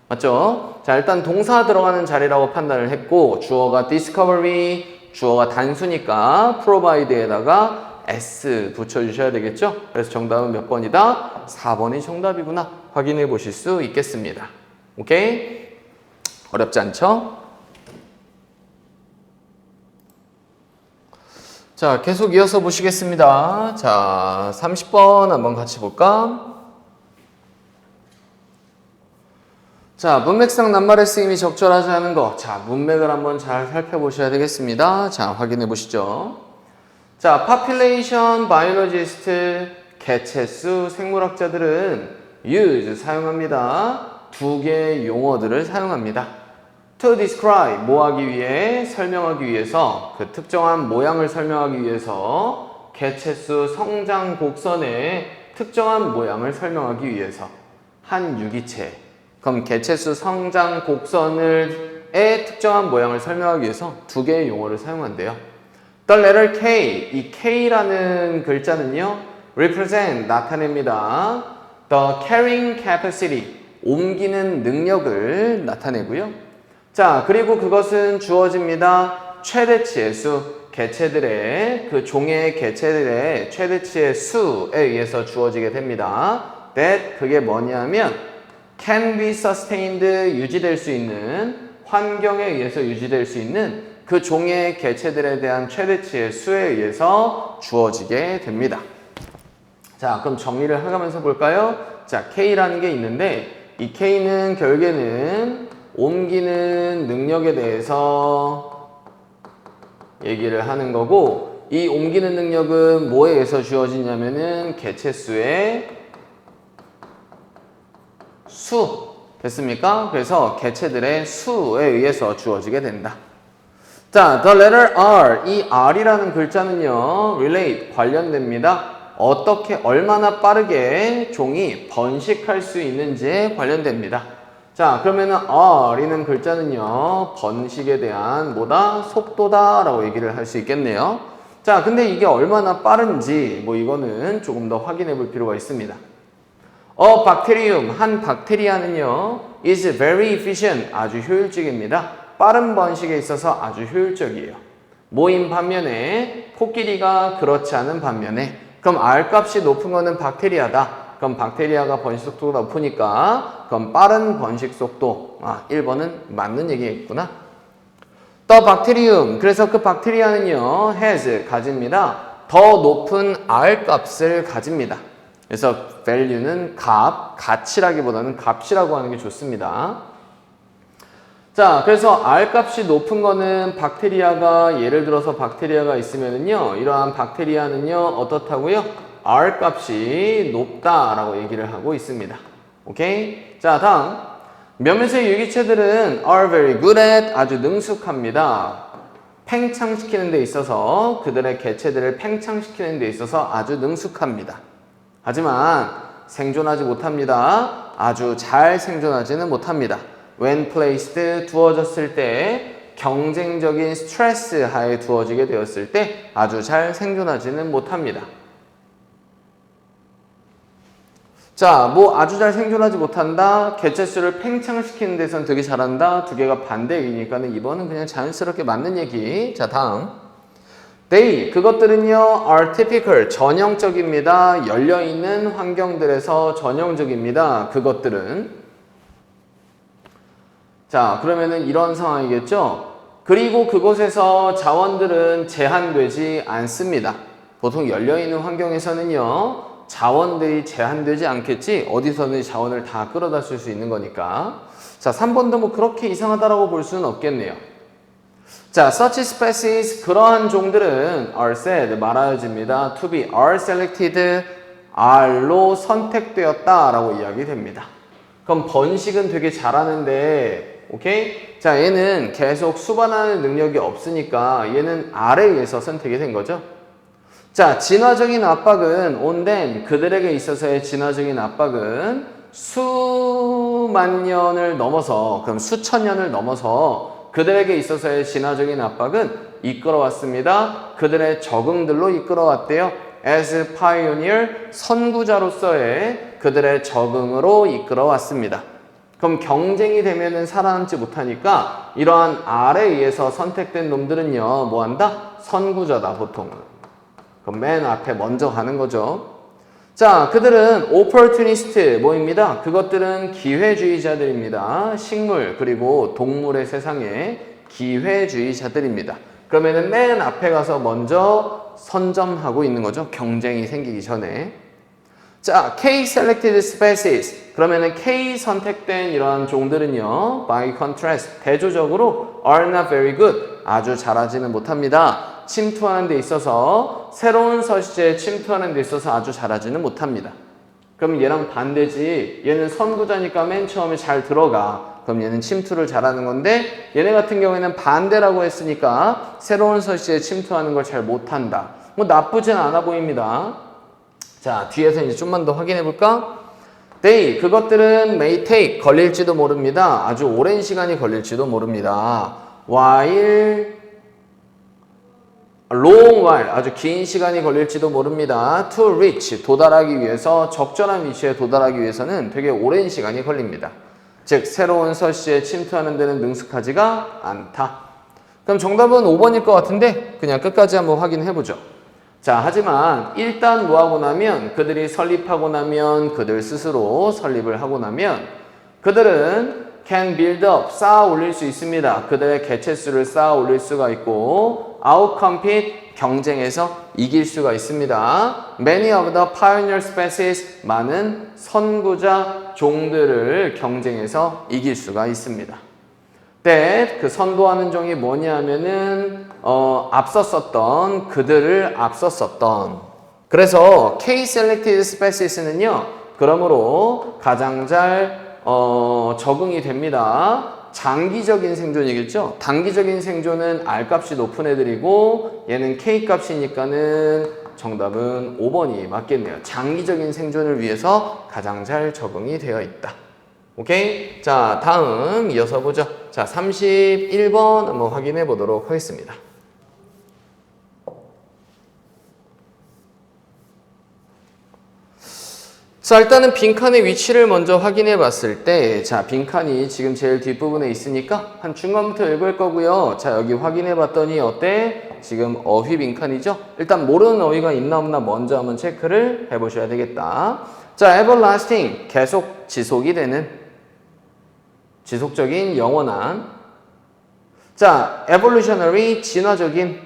맞죠? 자 일단 동사 들어가는 자리라고 판단을 했고 주어가 discovery 주어가 단수니까 provide에다가 s 붙여주셔야 되겠죠? 그래서 정답은 몇 번이다? 4번이 정답이구나 확인해 보실 수 있겠습니다. 오케이? 어렵지 않죠? 자 계속 이어서 보시겠습니다. 자 30번 한번 같이 볼까? 자, 문맥상 낱말의 쓰임이 적절하지 않은 거. 자, 문맥을 한번 잘 살펴보셔야 되겠습니다. 자, 확인해 보시죠. 자, population biologist, 개체수 생물학자들은 use, 사용합니다. 두 개의 용어들을 사용합니다. to describe, 뭐하기 위해, 설명하기 위해서, 그 특정한 모양을 설명하기 위해서, 개체수 성장 곡선의 특정한 모양을 설명하기 위해서, 한 유기체, 그럼 개체수 성장 곡선의 특정한 모양을 설명하기 위해서 두 개의 용어를 사용한대요. The letter K, 이 K라는 글자는요, represent, 나타냅니다. The carrying capacity, 옮기는 능력을 나타내고요. 자, 그리고 그것은 주어집니다. 최대치의 수, 개체들의, 그 종의 개체들의 최대치의 수에 의해서 주어지게 됩니다. that, 그게 뭐냐면 can be sustained, 유지될 수 있는 환경에 의해서 유지될 수 있는 그 종의 개체들에 대한 최대치의 수에 의해서 주어지게 됩니다. 자, 그럼 정리를 해가면서 볼까요? 자, K라는 게 있는데 이 K는 결국에는 옮기는 능력에 대해서 얘기를 하는 거고 이 옮기는 능력은 뭐에 의해서 주어지냐면은 개체수의 수 됐습니까? 그래서 개체들의 수에 의해서 주어지게 된다. 자, the letter R, 이 R이라는 글자는요, relate, 관련됩니다. 어떻게, 얼마나 빠르게 종이 번식할 수 있는지에 관련됩니다. 자, 그러면은 R이라는 글자는요, 번식에 대한 뭐다? 속도다 라고 얘기를 할 수 있겠네요. 자, 근데 이게 얼마나 빠른지, 뭐 이거는 조금 더 확인해 볼 필요가 있습니다. bacterium, 한 박테리아는요, is very efficient, 아주 효율적입니다. 빠른 번식에 있어서 아주 효율적이에요. 모임 반면에, 코끼리가 그렇지 않은 반면에, 그럼 R값이 높은 거는 박테리아다. 그럼 박테리아가 번식 속도가 높으니까, 그럼 빠른 번식 속도, 1번은 맞는 얘기겠구나. The bacterium, 그래서 그 박테리아는요, has, 가집니다. 더 높은 R값을 가집니다. 그래서 value는 값, 가치라기보다는 값이라고 하는 게 좋습니다. 자, 그래서 R값이 높은 거는 박테리아가 예를 들어서 박테리아가 있으면은요, 이러한 박테리아는요, 어떻다고요? R값이 높다라고 얘기를 하고 있습니다. 오케이? 자, 다음. 몇몇의 유기체들은 are very good at, 아주 능숙합니다. 팽창시키는 데 있어서 그들의 개체들을 팽창시키는 데 있어서 아주 능숙합니다. 하지만 생존하지 못합니다. 아주 잘 생존하지는 못합니다. When placed, 두어졌을 때 경쟁적인 스트레스 하에 두어지게 되었을 때 아주 잘 생존하지는 못합니다. 자, 뭐 아주 잘 생존하지 못한다. 개체수를 팽창시키는 데선 되게 잘한다. 두 개가 반대 얘기니까는 이번은 그냥 자연스럽게 맞는 얘기. 자, 다음. They, 그것들은요, are typical, 전형적입니다. 열려있는 환경들에서 전형적입니다. 그것들은. 자, 그러면은 이런 상황이겠죠? 그리고 그곳에서 자원들은 제한되지 않습니다. 보통 열려있는 환경에서는요, 자원들이 제한되지 않겠지? 어디서든 자원을 다 끌어다 쓸 수 있는 거니까. 자, 3번도 뭐 그렇게 이상하다라고 볼 수는 없겠네요. 자, such species, 그러한 종들은 are said, 말하여집니다. to be, are selected, are로 선택되었다 라고 이야기됩니다. 그럼 번식은 되게 잘하는데, 오케이? 자, 얘는 계속 수반하는 능력이 없으니까 얘는 R에 의해서 선택이 된 거죠. 자, 진화적인 압박은 on them, 그들에게 있어서의 진화적인 압박은 수만 년을 넘어서, 그럼 수천 년을 넘어서 그들에게 있어서의 진화적인 압박은 이끌어왔습니다. 그들의 적응들로 이끌어왔대요. as pioneer, 선구자로서의 그들의 적응으로 이끌어왔습니다. 그럼 경쟁이 되면은 살아남지 못하니까 이러한 R에 의해서 선택된 놈들은요, 뭐 한다? 선구자다, 보통은. 그럼 맨 앞에 먼저 가는 거죠. 자, 그들은 opportunist, 뭐입니다? 그것들은 기회주의자들입니다. 식물, 그리고 동물의 세상에 기회주의자들입니다. 그러면은 맨 앞에 가서 먼저 선점하고 있는 거죠. 경쟁이 생기기 전에. 자, K selected species. 그러면은 K 선택된 이러한 종들은요, by contrast, 대조적으로 are not very good. 아주 잘하지는 못합니다. 침투하는 데 있어서, 새로운 서식지에 침투하는 데 있어서 아주 잘하지는 못합니다. 그럼 얘랑 반대지. 얘는 선구자니까 맨 처음에 잘 들어가. 그럼 얘는 침투를 잘하는 건데, 얘네 같은 경우에는 반대라고 했으니까 새로운 서식지에 침투하는 걸 잘 못한다. 뭐 나쁘진 않아 보입니다. 자, 뒤에서 이제 좀만 더 확인해 볼까? They, 그것들은 may take, 걸릴지도 모릅니다. 아주 오랜 시간이 걸릴지도 모릅니다. While, long while, 아주 긴 시간이 걸릴지도 모릅니다. To reach, 도달하기 위해서, 적절한 위치에 도달하기 위해서는 되게 오랜 시간이 걸립니다. 즉, 새로운 서식지에 침투하는 데는 능숙하지가 않다. 그럼 정답은 5번일 것 같은데 그냥 끝까지 한번 확인해 보죠. 자, 하지만 일단 뭐 하고 나면, 그들이 설립하고 나면, 그들 스스로 설립을 하고 나면 그들은 can build up, 쌓아 올릴 수 있습니다. 그들의 개체수를 쌓아 올릴 수가 있고 outcompete, 경쟁에서 이길 수가 있습니다. Many of the pioneer species, 많은 선구자 종들을 경쟁에서 이길 수가 있습니다. that, 그 선도하는 종이 뭐냐면은 앞섰었던, 그들을 앞섰었던. 그래서 K selected species는요, 그러므로 가장 잘 적응이 됩니다. 장기적인 생존이겠죠. 단기적인 생존은 R 값이 높은 애들이고 얘는 K 값이니까는 정답은 5번이 맞겠네요. 장기적인 생존을 위해서 가장 잘 적응이 되어 있다. 오케이? 자, 다음 이어서 보죠. 자, 31번 한번 확인해 보도록 하겠습니다. 자, 일단은 빈칸의 위치를 먼저 확인해 봤을 때, 자, 빈칸이 지금 제일 뒷부분에 있으니까 한 중간부터 읽을 거고요. 자, 여기 확인해 봤더니 어때? 지금 어휘 빈칸이죠? 일단 모르는 어휘가 있나 없나 먼저 한번 체크를 해 보셔야 되겠다. 자, everlasting, 계속 지속이 되는, 지속적인, 영원한. 자, evolutionary, 진화적인,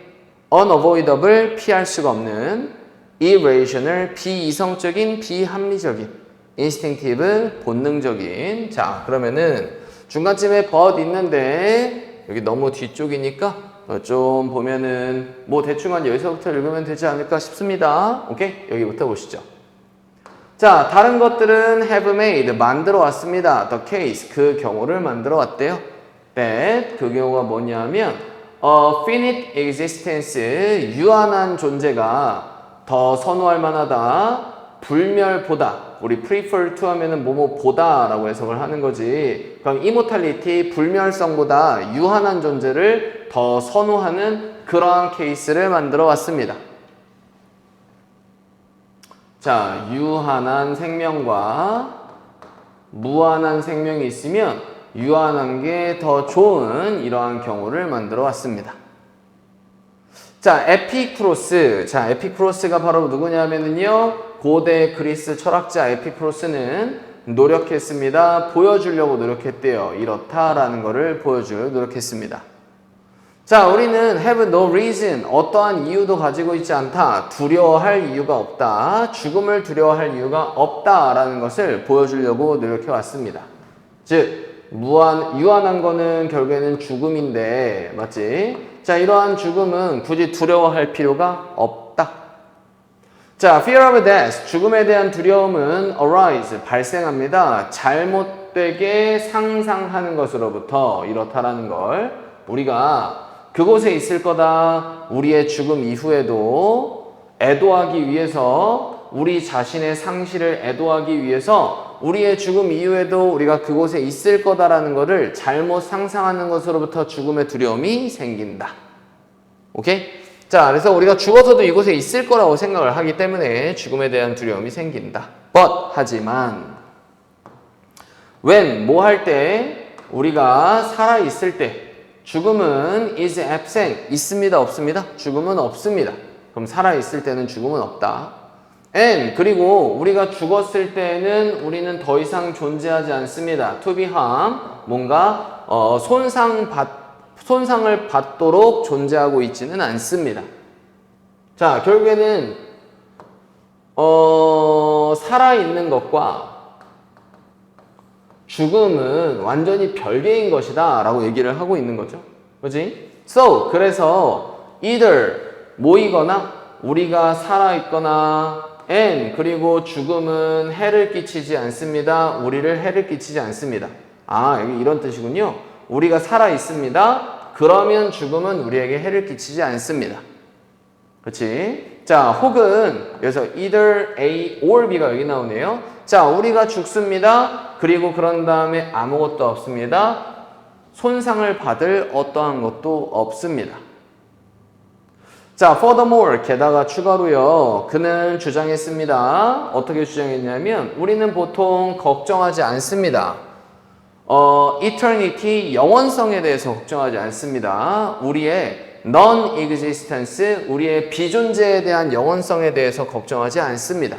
unavoidable, 피할 수가 없는, irrational, 비이성적인, 비합리적인, instinctive, 본능적인. 자, 그러면은 중간쯤에 but 있는데 여기 너무 뒤쪽이니까 좀 보면은 뭐 대충 한 여기서부터 읽으면 되지 않을까 싶습니다. 오케이? 여기부터 보시죠. 자, 다른 것들은 have made, 만들어 왔습니다. the case, 그 경우를 만들어 왔대요. that, 그 경우가 뭐냐면 finite existence, 유한한 존재가 더 선호할 만하다, 불멸보다, 우리 prefer to 하면은 뭐뭐보다 라고 해석을 하는 거지. 그럼 immortality, 불멸성보다 유한한 존재를 더 선호하는 그러한 케이스를 만들어 왔습니다. 자, 유한한 생명과 무한한 생명이 있으면 유한한 게 더 좋은 이러한 경우를 만들어 왔습니다. 자, 에피쿠로스. 자, 에피쿠로스가 바로 누구냐면은요, 고대 그리스 철학자 에피쿠로스는 노력했습니다. 보여주려고 노력했대요. 이렇다라는 거를 보여줄 노력했습니다. 자, 우리는 have no reason, 어떠한 이유도 가지고 있지 않다. 두려워할 이유가 없다. 죽음을 두려워할 이유가 없다라는 것을 보여주려고 노력해 왔습니다. 즉, 유한한 거는 결국에는 죽음인데, 맞지? 자, 이러한 죽음은 굳이 두려워할 필요가 없다. 자, fear of death, 죽음에 대한 두려움은 arise, 발생합니다. 잘못되게 상상하는 것으로부터 이렇다라는 걸 우리가 그곳에 있을 거다. 우리의 죽음 이후에도 애도하기 위해서, 우리 자신의 상실을 애도하기 위해서 우리의 죽음 이후에도 우리가 그곳에 있을 거다라는 것을 잘못 상상하는 것으로부터 죽음의 두려움이 생긴다. 오케이? 자, 그래서 우리가 죽어서도 이곳에 있을 거라고 생각을 하기 때문에 죽음에 대한 두려움이 생긴다. 하지만 when, 뭐 할 때, 우리가 살아있을 때 죽음은 is absent, 있습니다, 없습니다? 죽음은 없습니다. 그럼 살아있을 때는 죽음은 없다. and, 그리고 우리가 죽었을 때는 우리는 더 이상 존재하지 않습니다. to be harm, 뭔가 손상을 받도록 존재하고 있지는 않습니다. 자, 결국에는 살아있는 것과 죽음은 완전히 별개인 것이다 라고 얘기를 하고 있는 거죠. 그렇지? So, 그래서 either 모이거나 우리가 살아있거나 and, 그리고 죽음은 해를 끼치지 않습니다. 우리를 해를 끼치지 않습니다. 아, 여기 이런 뜻이군요. 우리가 살아있습니다. 그러면 죽음은 우리에게 해를 끼치지 않습니다. 그렇지? 자, 혹은 여기서 either A or B가 여기 나오네요. 자, 우리가 죽습니다. 그리고 그런 다음에 아무것도 없습니다. 손상을 받을 어떠한 것도 없습니다. 자, furthermore, 게다가 추가로요. 그는 주장했습니다. 어떻게 주장했냐면 우리는 보통 걱정하지 않습니다. eternity, 영원성에 대해서 걱정하지 않습니다. 우리의 non-existence, 우리의 비존재에 대한 영원성에 대해서 걱정하지 않습니다.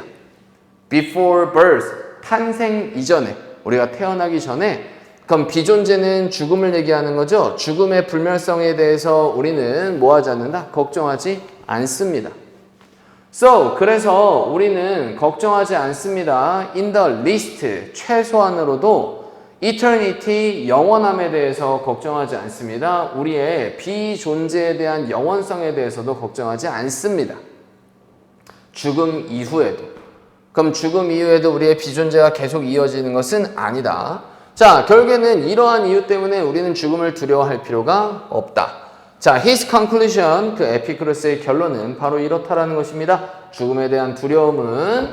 before birth, 탄생 이전에, 우리가 태어나기 전에, 그럼 비존재는 죽음을 얘기하는 거죠. 죽음의 불멸성에 대해서 우리는 뭐 하지 않는다? 걱정하지 않습니다. So, 그래서 우리는 걱정하지 않습니다. In the least, 최소한으로도 eternity, 영원함에 대해서 걱정하지 않습니다. 우리의 비존재에 대한 영원성에 대해서도 걱정하지 않습니다. 죽음 이후에도. 그럼 죽음 이후에도 우리의 비존재가 계속 이어지는 것은 아니다. 자, 결국에는 이러한 이유 때문에 우리는 죽음을 두려워할 필요가 없다. 자, his conclusion, 그 에피크로스의 결론은 바로 이렇다라는 것입니다. 죽음에 대한 두려움은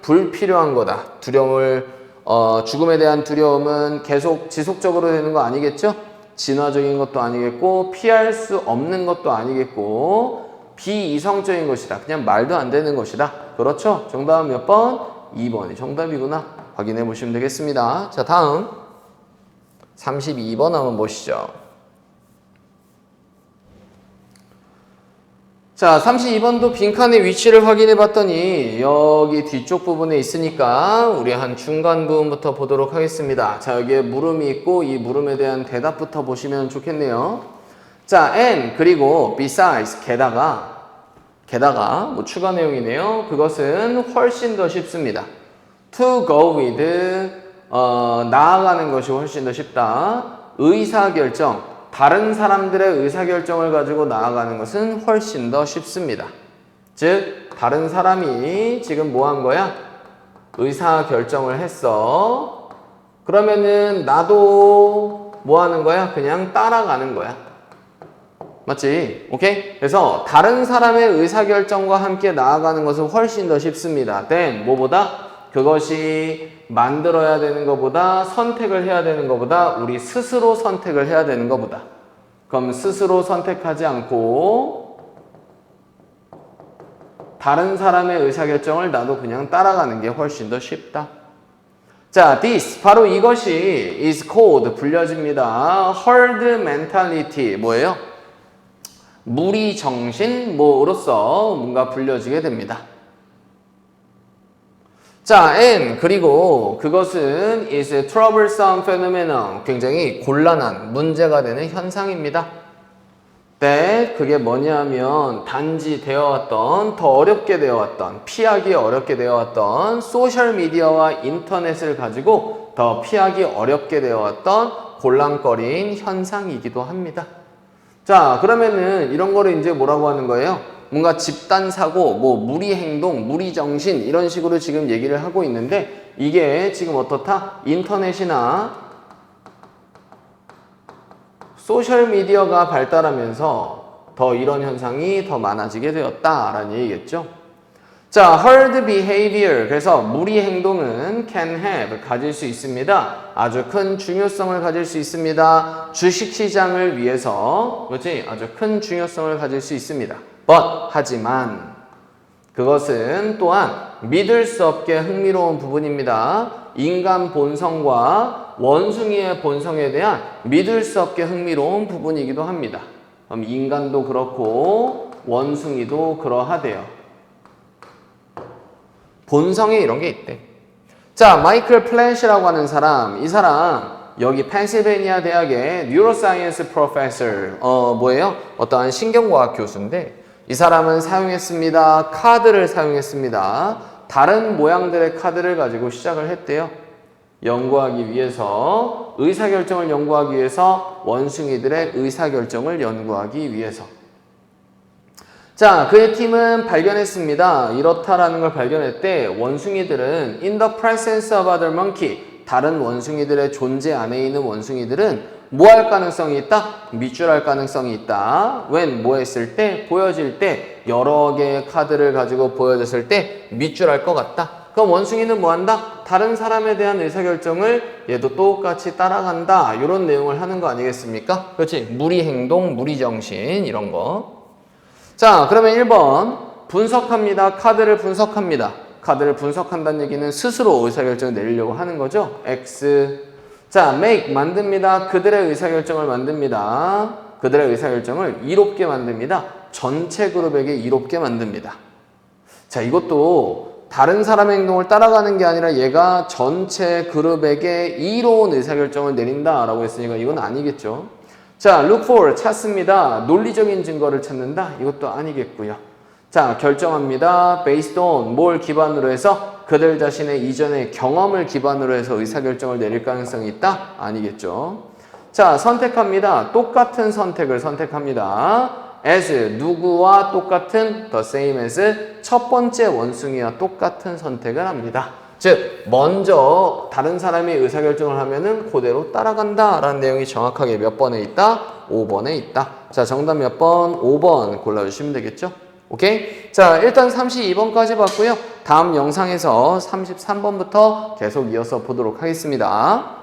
불필요한 거다. 죽음에 대한 두려움은 계속 지속적으로 되는 거 아니겠죠? 진화적인 것도 아니겠고, 피할 수 없는 것도 아니겠고, 비이성적인 것이다. 그냥 말도 안 되는 것이다. 그렇죠? 정답은 몇 번? 2번이 정답이구나. 확인해 보시면 되겠습니다. 자, 다음 32번 한번 보시죠. 자, 32번도 빈칸의 위치를 확인해 봤더니 여기 뒤쪽 부분에 있으니까 우리 한 중간 부분부터 보도록 하겠습니다. 자, 여기에 물음이 있고 이 물음에 대한 대답부터 보시면 좋겠네요. 자, and, 그리고 besides, 게다가 뭐 추가 내용이네요. 그것은 훨씬 더 쉽습니다. to go with, 나아가는 것이 훨씬 더 쉽다. 의사결정, 다른 사람들의 의사결정을 가지고 나아가는 것은 훨씬 더 쉽습니다. 즉, 다른 사람이 지금 뭐 한 거야? 의사결정을 했어. 그러면은 나도 뭐 하는 거야? 그냥 따라가는 거야. 맞지? 오케이? 그래서 다른 사람의 의사결정과 함께 나아가는 것은 훨씬 더 쉽습니다. then, 뭐보다? 그것이 만들어야 되는 것보다, 선택을 해야 되는 것보다, 우리 스스로 선택을 해야 되는 것보다. 그럼 스스로 선택하지 않고 다른 사람의 의사결정을 나도 그냥 따라가는 게 훨씬 더 쉽다. 자, this, 바로 이것이 is called, 불려집니다. herd mentality, 뭐예요? 무리 정신, 뭐로서 뭔가 불려지게 됩니다. 자, and 그리고 그것은 is a troublesome phenomenon. 굉장히 곤란한 문제가 되는 현상입니다. that 그게 뭐냐면 단지 되어왔던 더 어렵게 되어왔던 피하기 어렵게 되어왔던 소셜 미디어와 인터넷을 가지고 더 피하기 어렵게 되어왔던 곤란거리인 현상이기도 합니다. 자, 그러면은 이런 거를 이제 뭐라고 하는 거예요? 뭔가 집단 사고, 뭐 무리 행동, 무리 정신 이런 식으로 지금 얘기를 하고 있는데 이게 지금 어떻다? 인터넷이나 소셜 미디어가 발달하면서 더 이런 현상이 더 많아지게 되었다라는 얘기겠죠. 자, herd behavior. 그래서 무리 행동은 can have, 가질 수 있습니다. 아주 큰 중요성을 가질 수 있습니다. 주식시장을 위해서, 그렇지? 아주 큰 중요성을 가질 수 있습니다. But, 하지만 그것은 또한 믿을 수 없게 흥미로운 부분입니다. 인간 본성과 원숭이의 본성에 대한 믿을 수 없게 흥미로운 부분이기도 합니다. 그럼 인간도 그렇고 원숭이도 그러하대요. 본성에 이런 게 있대. 자, 마이클 플래시라고 하는 사람, 이 사람 여기 펜실베니아 대학의 뉴로사이언스 프로페서 뭐예요? 어떠한 신경과학 교수인데 이 사람은 사용했습니다. 카드를 사용했습니다. 다른 모양들의 카드를 가지고 시작을 했대요. 연구하기 위해서, 의사결정을 연구하기 위해서, 원숭이들의 의사결정을 연구하기 위해서. 자, 그의 팀은 발견했습니다. 이렇다라는 걸 발견했대. 원숭이들은 in the presence of other monkey, 다른 원숭이들의 존재 안에 있는 원숭이들은 뭐 할 가능성이 있다? 밑줄할 가능성이 있다. when 뭐 했을 때? 보여질 때, 여러 개의 카드를 가지고 보여졌을 때 밑줄할 것 같다. 그럼 원숭이는 뭐 한다? 다른 사람에 대한 의사결정을 얘도 똑같이 따라간다. 이런 내용을 하는 거 아니겠습니까? 그렇지? 무리 행동, 무리 정신 이런 거. 자, 그러면 1번 분석합니다. 카드를 분석합니다. 카드를 분석한다는 얘기는 스스로 의사결정을 내리려고 하는 거죠. X. 자, make 만듭니다. 그들의 의사결정을 만듭니다. 그들의 의사결정을 이롭게 만듭니다. 전체 그룹에게 이롭게 만듭니다. 자, 이것도 다른 사람의 행동을 따라가는 게 아니라 얘가 전체 그룹에게 이로운 의사결정을 내린다라고 했으니까 이건 아니겠죠. 자, look for 찾습니다. 논리적인 증거를 찾는다. 이것도 아니겠고요. 자, 결정합니다. based on 뭘 기반으로 해서 그들 자신의 이전의 경험을 기반으로 해서 의사결정을 내릴 가능성이 있다? 아니겠죠. 자, 선택합니다. 똑같은 선택을 선택합니다. as 누구와 똑같은 the same as 첫 번째 원숭이와 똑같은 선택을 합니다. 즉 먼저 다른 사람이 의사결정을 하면은 그대로 따라간다 라는 내용이 정확하게 몇 번에 있다? 5번에 있다. 자, 정답 몇 번? 5번 골라주시면 되겠죠? 오케이? 자, 일단 32번까지 봤고요. 다음 영상에서 33번부터 계속 이어서 보도록 하겠습니다.